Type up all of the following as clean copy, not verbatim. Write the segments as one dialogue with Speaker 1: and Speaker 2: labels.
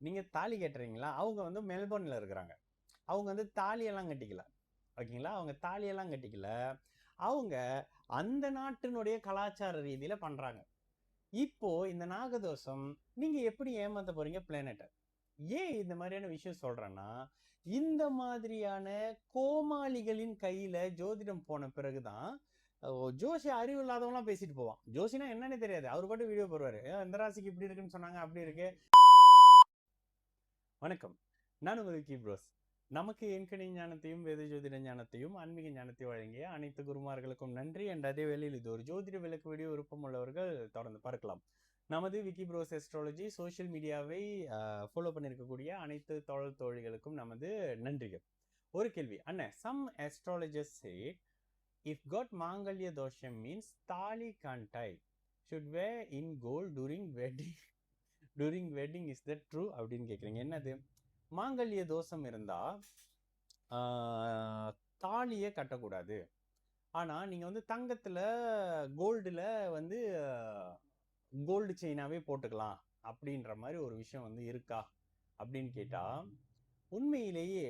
Speaker 1: நீங்க தாலி கட்டுறீங்களா? அவங்க வந்து மெல்போர்ன்ல இருக்கிறாங்க. அவங்க வந்து தாலியெல்லாம் கட்டிக்கல. ஓகேங்களா? அவங்க தாலியெல்லாம் கட்டிக்கல. அவங்க அந்த நாட்டினுடைய கலாச்சார ரீதியில பண்றாங்க. இப்போ இந்த நாகதோஷம் நீங்க எப்படி ஏமாத்த போறீங்க பிளானட்ட? ஏன் இந்த மாதிரியான விஷயம் சொல்றேன்னா, இந்த மாதிரியான கோமாளிகளின் கையில ஜோதிடம் போன பிறகுதான், ஜோசியம் அறிவு இல்லாதவன்லாம் பேசிட்டு போவான். ஜோசியம்னா என்னன்னே தெரியாது. அவரு பாட்டுக்கு வீடியோ போடுவாரு. இந்த ராசிக்கு இப்படி இருக்குன்னு சொன்னாங்க, அப்படி இருக்கு. வணக்கம். நான் உங்கள் விக்கி ப்ரோஸ். நமக்கு எண்கணி ஞானத்தையும், வேத ஜோதிட ஞானத்தையும், ஆன்மீக ஞானத்தையும் வழங்கிய அனைத்து குருமார்களுக்கும் நன்றி. அண்ட் அதே வேளையில் இது ஒரு ஜோதிட விளக்கு வீடியோ விருப்பம் உள்ளவர்கள் தொடர்ந்து பார்க்கலாம். நமது விக்கி ப்ரோஸ் அஸ்ட்ராலஜி சோஷியல் மீடியாவை ஃபாலோ பண்ணியிருக்கக்கூடிய அனைத்து தோழர் தோழிகளுக்கும் நமது நன்றிகள். ஒரு கேள்வி அண்ணே, some astrologers say if got மாங்கல்ய தோஷம் means தாலி can't tie should wear in gold during wedding is that true அப்படின்னு கேட்குறீங்க. என்னது? மாங்கல்ய தோஷம் இருந்தா தாலியை கட்டக்கூடாது. ஆனா நீங்க வந்து தங்கத்துல கோல்டுல வந்து கோல்டு செயினாவே போட்டுக்கலாம் அப்படின்ற மாதிரி ஒரு விஷயம் வந்து இருக்கா அப்படின்னு கேட்டா, உண்மையிலேயே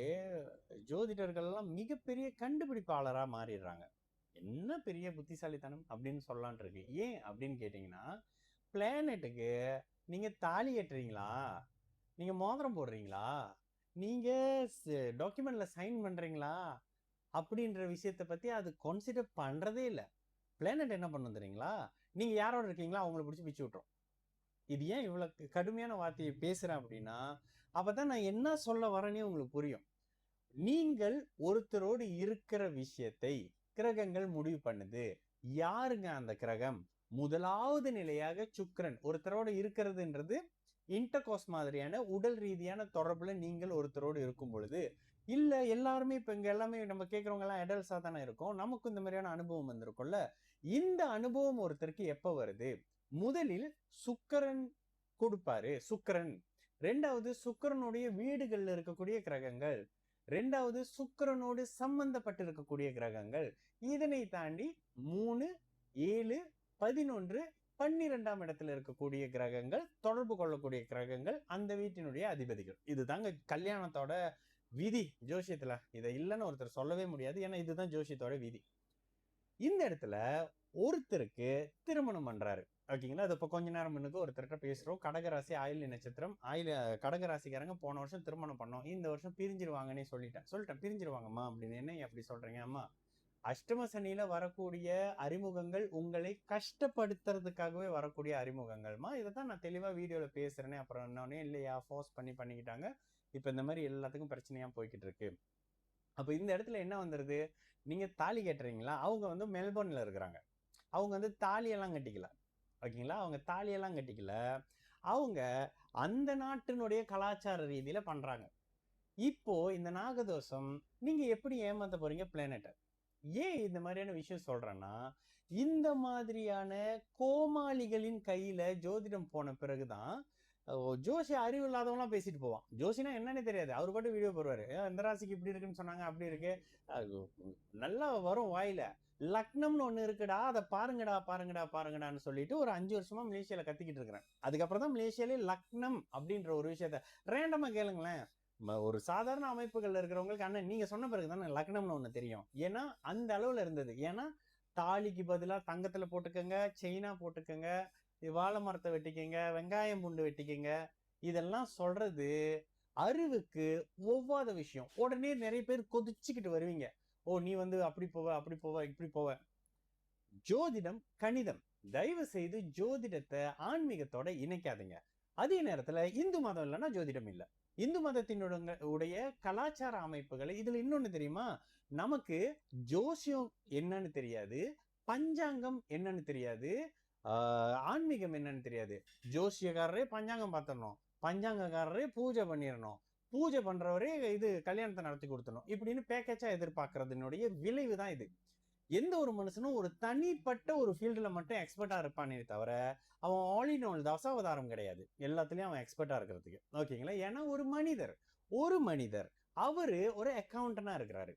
Speaker 1: ஜோதிடர்கள்லாம் மிகப்பெரிய கண்டுபிடிப்பாளரா மாறிடுறாங்க. என்ன பெரிய புத்திசாலித்தனம் அப்படின்னு சொல்லலான் இருக்கு. ஏன் அப்படின்னு கேட்டீங்கன்னா, பிளானட்டுக்கு நீங்க தாலி கட்டுறீங்களா, நீங்க மோதிரம் போடுறீங்களா, நீங்க டாக்குமெண்ட்ல சைன் பண்றீங்களா அப்படின்ற விஷயத்தை பத்தி அது கன்சிடர் பண்றதே இல்லை. பிளானட் என்ன பண்ணும் தெரியுங்களா? நீங்க யாரோட இருக்கீங்களா அவங்கள பிடிச்சி பிச்சு விட்டுரும். இது ஏன் இவ்வளவு கடுமையான வார்த்தையை பேசுறேன் அப்படின்னா, அப்பதான் நான் என்ன சொல்ல வரேனே உங்களுக்கு புரியும். நீங்கள் ஒருத்தரோடு இருக்கிற விஷயத்தை கிரகங்கள் முடிவு பண்ணுது. யாருங்க அந்த கிரகம்? முதலாவது நிலையாக சுக்கிரன் ஒருத்தரோடு இருக்கிறதுன்றது இன்டர்கோஸ் மாதிரியான உடல் ரீதியான தொடர்புல நீங்கள் ஒருத்தரோடு இருக்கும் பொழுது, இல்ல எல்லாருமே இப்ப இங்க எல்லாமே நம்ம கேட்கறவங்க எல்லாம் அடல்ட்ஸா தானே இருக்கும். நமக்கு இந்த மாதிரியான அனுபவம் வந்திருக்கும்ல. இந்த அனுபவம் ஒருத்தருக்கு எப்ப வருது? முதலில் சுக்கிரன் கொடுப்பாரு. சுக்கிரன். ரெண்டாவது சுக்கிரனுடைய வீடுகள்ல இருக்கக்கூடிய கிரகங்கள். ரெண்டாவது சுக்கிரனோடு சம்பந்தப்பட்டு இருக்கக்கூடிய கிரகங்கள். இதனை தாண்டி 3, 7, 11, 12ஆம் இடத்துல இருக்கக்கூடிய கிரகங்கள், தொடர்பு கொள்ளக்கூடிய கிரகங்கள், அந்த வீட்டினுடைய அதிபதிகள். இதுதாங்க கல்யாணத்தோட விதி ஜோசியத்துல. இதை இல்லைன்னு ஒருத்தர் சொல்லவே முடியாது. ஏன்னா இதுதான் ஜோசியத்தோட விதி. இந்த இடத்துல ஒருத்தருக்கு திருமணம் பண்றாரு. ஓகேங்களா? அது இப்போ கொஞ்ச நேரம் முன்னுக்கு ஒருத்தர்கிட்ட பேசுறோம். கடகராசி ஆயில்ய நட்சத்திரம். கடகராசிக்காரங்க போன வருஷம் திருமணம் பண்ணோம், இந்த வருஷம் பிரிஞ்சிருவாங்கன்னே சொல்லிட்டேன் பிரிஞ்சிருவாங்கம்மா அப்படின்னு. என்ன அப்படி சொல்றீங்க? அம்மா, அஷ்டம சனியில வரக்கூடிய அறிமுகங்கள் உங்களை கஷ்டப்படுத்துறதுக்காகவே வரக்கூடிய அறிமுகங்கள்மா. இதைத்தான் நான் தெளிவா வீடியோல பேசுறேனே. அப்புறம் இன்னொன்னே இல்லையா, ஃபோர்ஸ் பண்ணிக்கிட்டாங்க. இப்ப இந்த மாதிரி எல்லாத்துக்கும் பிரச்சனையா போய்கிட்டு இருக்கு. அப்ப இந்த இடத்துல என்ன வந்துருது? நீங்க தாலி கட்டுறீங்களா? அவங்க வந்து மெல்போர்ன்ல இருக்கிறாங்க. அவங்க வந்து தாலியெல்லாம் கட்டிக்கல. ஓகேங்களா? அவங்க தாலியெல்லாம் கட்டிக்கல. அவங்க அந்த நாட்டினுடைய கலாச்சார ரீதியில பண்றாங்க. இப்போ இந்த நாகதோஷம் நீங்க எப்படி ஏமாத்த போறீங்க பிளானட்ட? ஏன் இந்த மாதிரியான விஷயம் சொல்றேன்னா, இந்த மாதிரியான கோமாளிகளின் கையில ஜோதிடம் போன பிறகுதான், ஜோசிய அறிவு இல்லாதவன்லாம் பேசிட்டு போவான். ஜோசியம்னா என்னன்னே தெரியாது. அவரு பாட்டுக்கு வீடியோ போடுவாரு. இந்த ராசிக்கு இப்படி இருக்குன்னு சொன்னாங்க, அப்படி இருக்கு. நல்லா வரும் வாயில. லக்னம்னு ஒண்ணு இருக்குடா, அதை பாருங்கடான்னு சொல்லிட்டு ஒரு 5 வருஷமா மலேசியால கத்திக்கிட்டு இருக்கிறேன். அதுக்கப்புறம் தான் மலேசியாலே லக்னம் அப்படின்ற ஒரு விஷயத்த ரேண்டமா கேளுங்களேன். ஒரு சாதாரண அமைப்புகள்ல இருக்கிறவங்களுக்கு அண்ணன் நீங்க சொன்ன பிறகுதான் லக்னம்னு ஒண்ணு தெரியும். ஏன்னா அந்த அளவுல இருந்தது. ஏன்னா தாலிக்கு பதிலா தங்கத்துல போட்டுக்கங்க, செயினா போட்டுக்கங்க, வாழை மரத்தை வெட்டிக்கங்க, வெங்காயம் பூண்டு வெட்டிக்கங்க, இதெல்லாம் சொல்றது அறிவுக்கு ஒவ்வாத விஷயம். உடனே நிறைய பேர் கொதிச்சுக்கிட்டு வருவீங்க. ஓ, நீ வந்து அப்படி போவ இப்படி போவ. ஜோதிடம் கணிதம். தயவு செய்து ஜோதிடத்தை ஆன்மீகத்தோட இணைக்காதீங்க. அதே நேரத்துல இந்து மதம் இல்லைன்னா ஜோதிடம் இல்லை. இந்து மதத்தினுடைய கலாச்சார அமைப்புகளை இதுல இன்னொன்னு தெரியுமா? நமக்கு ஜோசியம் என்னன்னு தெரியாது, பஞ்சாங்கம் என்னன்னு தெரியாது, ஆன்மீகம் என்னன்னு தெரியாது. ஜோசியக்காரரே பஞ்சாங்கம் பார்த்துடணும், பஞ்சாங்கக்காரரே பூஜை பண்ணிடணும், பூஜை பண்றவரே இது கல்யாணத்தை நடத்தி கொடுத்துடணும், இப்படின்னு பேக்கேஜா எதிர்பார்க்கறதுனுடைய விளைவு தான் இது. எந்த ஒரு மனுஷனும் ஒரு தனிப்பட்ட ஒரு ஃபீல்டுல மட்டும் எக்ஸ்பர்ட்டா இருப்பானே தவிர, அவன் ஆல் இன் ஆல் தசாவதாரம் கிடையாது. எல்லாத்துலயும் அவன் எக்ஸ்பர்ட்டா இருக்கிறதுக்கு. ஓகேங்களா? ஏன்னா ஒரு மனிதர் அவரு ஒரு அக்கௌண்டனா இருக்கிறாரு.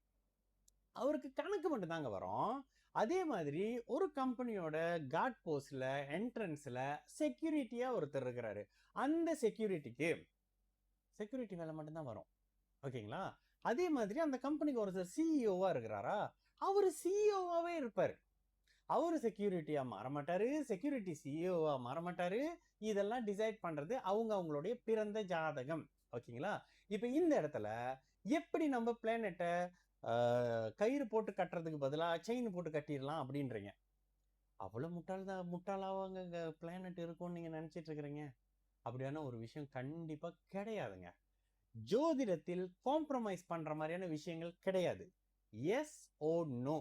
Speaker 1: அவருக்கு கணக்கு மட்டும் தாங்க வரும். அதே மாதிரி ஒரு கம்பெனியோட கார்ட் போஸ்ட்ல என்ட்ரன்ஸ்ல செக்யூரிட்டியா ஒருத்தர் இருக்கிறாரு. அந்த செக்யூரிட்டிக்கு செக்யூரிட்டி வேலை மட்டும்தான் வரும். ஓகேங்களா? அதே மாதிரி அந்த கம்பெனிக்கு ஒருத்தர் சிஇஓவா இருக்கிறாரா, அவரு சிஇஓவாவே இருப்பாரு. அவரு செக்யூரிட்டியா மாறமாட்டாரு, செக்யூரிட்டி சிஇஓவா மாறமாட்டாரு. இதெல்லாம் டிசைட் பண்றது அவங்களுடைய பிறந்த ஜாதகம். ஓகேங்களா? இப்ப இந்த இடத்துல எப்படி நம்ம பிளானெட்ட கயிறு போட்டு கட்டுறதுக்கு பதிலா செயின் போட்டு கட்டிடலாம் அப்படின்றீங்க. அவ்வளவு முட்டாளாவாங்க பிளானெட் இருக்கும்னு நீங்க நினைச்சிட்டு இருக்கிறீங்க? அப்படியான ஒரு விஷயம் கண்டிப்பா கிடையாதுங்க. ஜோதிடத்தில் காம்ப்ரமைஸ் பண்ற மாதிரியான விஷயங்கள் கிடையாது. Yes or no.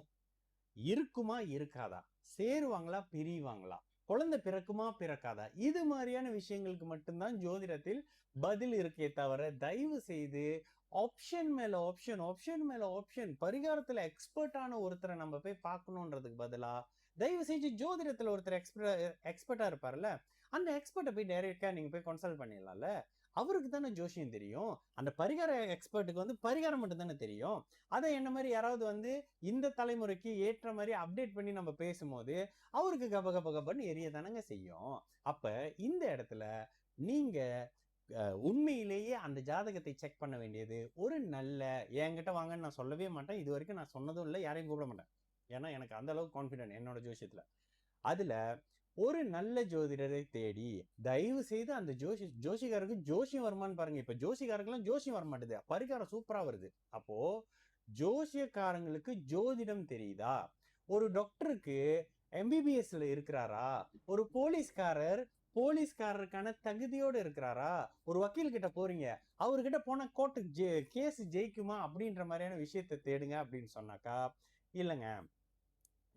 Speaker 1: இருக்குமா இருக்காதா, சேருவாங்களா பிரிவாங்களா, குழந்தை பிறக்குமா பிறக்காதா, இது மாதிரியான விஷயங்களுக்கு மட்டும்தான் ஜோதிடத்தில் பதில் இருக்கே தவிர, தயவு செய்து ஆப்ஷன் மேல ஆப்ஷன், ஆப்ஷன் மேல ஆப்ஷன், பரிகாரத்துல எக்ஸ்பர்ட்டான ஒருத்தரை நம்ம போய் பார்க்கணுன்றதுக்கு பதிலா, தயவு செஞ்சு ஜோதிடத்துல ஒருத்தர் எக்ஸ்பர்ட்டா இருப்பார்ல, அந்த எக்ஸ்பர்ட்டை போய் டைரக்டா நீங்க போய் கன்சல்ட் பண்ணிடலாம்ல. அவருக்கு தானே ஜோசியம் தெரியும். அந்த பரிகார எக்ஸ்பர்ட்டுக்கு வந்து பரிகாரம் மட்டும் தானே தெரியும். அதை என்ன மாதிரி யாராவது இந்த தலைமுறைக்கு ஏற்ற மாதிரி அப்டேட் பண்ணி நம்ம பேசும்போது அவருக்கு கப கப கபன்னு எரிய தானங்க செய்யும். அப்ப இந்த இடத்துல நீங்க உண்மையிலேயே அந்த ஜாதகத்தை செக் பண்ண வேண்டியது ஒரு நல்ல, என்கிட்ட வாங்கன்னு நான் சொல்லவே மாட்டேன். இது வரைக்கும் நான் சொன்னதும் இல்லை, யாரையும் கூப்பிட மாட்டேன். ஏன்னா எனக்கு அந்த அளவுக்கு கான்ஃபிடென்ட் என்னோட ஜோசியத்துல. அதுல ஒரு நல்ல ஜோதிடரை தேடி தயவு செய்து அந்த ஜோசிகாருக்கு ஜோசியம் வருமானு பாருங்க. இப்ப ஜோசிகாருக்கெல்லாம் ஜோசியம் வர மாட்டேது, பரிகாரம் சூப்பரா வருது. அப்போ ஜோசியக்காரங்களுக்கு ஜோதிடம் தெரியுதா? ஒரு டாக்டருக்கு எம்பிபிஎஸ்ல இருக்கிறாரா? ஒரு போலீஸ்காரருக்கான தகுதியோடு இருக்கிறாரா? ஒரு வக்கீல் கிட்ட போறீங்க, அவர்கிட்ட போனா கோர்ட்டு கேஸ் ஜெயிக்குமா அப்படின்ற மாதிரியான விஷயத்தை தேடுங்க அப்படின்னு சொன்னாக்கா, இல்லைங்க,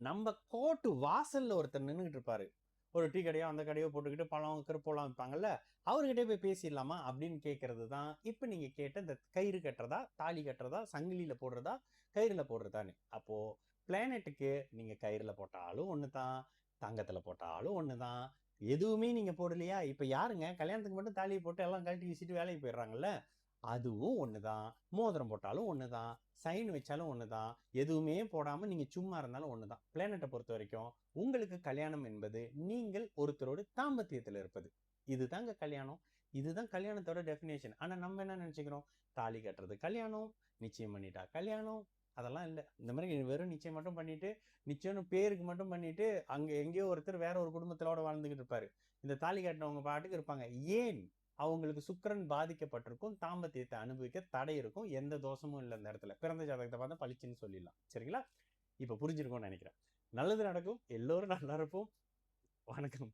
Speaker 1: நம்ம கோர்ட்டு வாசல்ல ஒருத்தர் நின்றுகிட்டு இருப்பாரு. ஒரு டீ கடையோ அந்த கடையோ போட்டுக்கிட்டு பழம் கருப்பெல்லாம் விற்பாங்கல்ல, அவர்கிட்ட போய் பேசிடலாமா அப்படின்னு கேட்கறது தான் இப்ப நீங்க கேட்ட இந்த கயிறு கட்டுறதா, தாலி கட்டுறதா, சங்கிலியில போடுறதா, கயிறுல போடுறதான்னு. அப்போ பிளானெட்டுக்கு நீங்க கயிறுல போட்டாலும் ஒண்ணுதான், தங்கத்துல போட்டாலும் ஒண்ணுதான். எதுவுமே நீங்க போடலையா? இப்ப யாருங்க கல்யாணத்துக்கு மட்டும் தாலியை போட்டு எல்லாம் கழட்டி வீசிட்டு வேலைக்கு போயிடுறாங்கல்ல, அதுவும் ஒண்ணுதான். மோதிரம் போட்டாலும் ஒண்ணுதான், சைன் வச்சாலும் ஒண்ணுதான், எதுவுமே போடாம நீங்க சும்மா இருந்தாலும் ஒண்ணுதான். பிளானெட்டை பொறுத்த வரைக்கும் உங்களுக்கு கல்யாணம் என்பது நீங்கள் ஒருத்தரோடு தாம்பத்தியத்தில் இருப்பது. இதுதாங்க கல்யாணம். இதுதான் கல்யாணத்தோட டெஃபினேஷன். ஆனா நம்ம என்ன நினைச்சுக்கிறோம், தாலி கட்டுறது கல்யாணம், நிச்சயம் பண்ணிட்டா கல்யாணம். அதெல்லாம் இல்லை. இந்த மாதிரி வெறும் நிச்சயம் மட்டும் பண்ணிட்டு, நிச்சயம்னு பேருக்கு மட்டும் பண்ணிட்டு அங்க எங்கேயோ ஒருத்தர் வேற ஒரு குடும்பத்திலோட வாழ்ந்துகிட்டு இருப்பாரு. இந்த தாலி கட்டினவங்க பாட்டுக்கு இருப்பாங்க. ஏன்? அவங்களுக்கு சுக்கிரன் பாதிக்கப்பட்டிருக்கும், தாம்பத்தியத்தை அனுபவிக்க தடை இருக்கும், எந்த தோஷமும் இல்லை. இந்த இடத்துல பிறந்த ஜாதகத்தை பார்த்தா பளிச்சுன்னு சொல்லிடலாம். சரிங்களா? இப்ப புரிஞ்சிருக்கும்னு நினைக்கிறேன். நல்லது நடக்கும், எல்லோரும் நல்லா இருப்போம். வணக்கம்.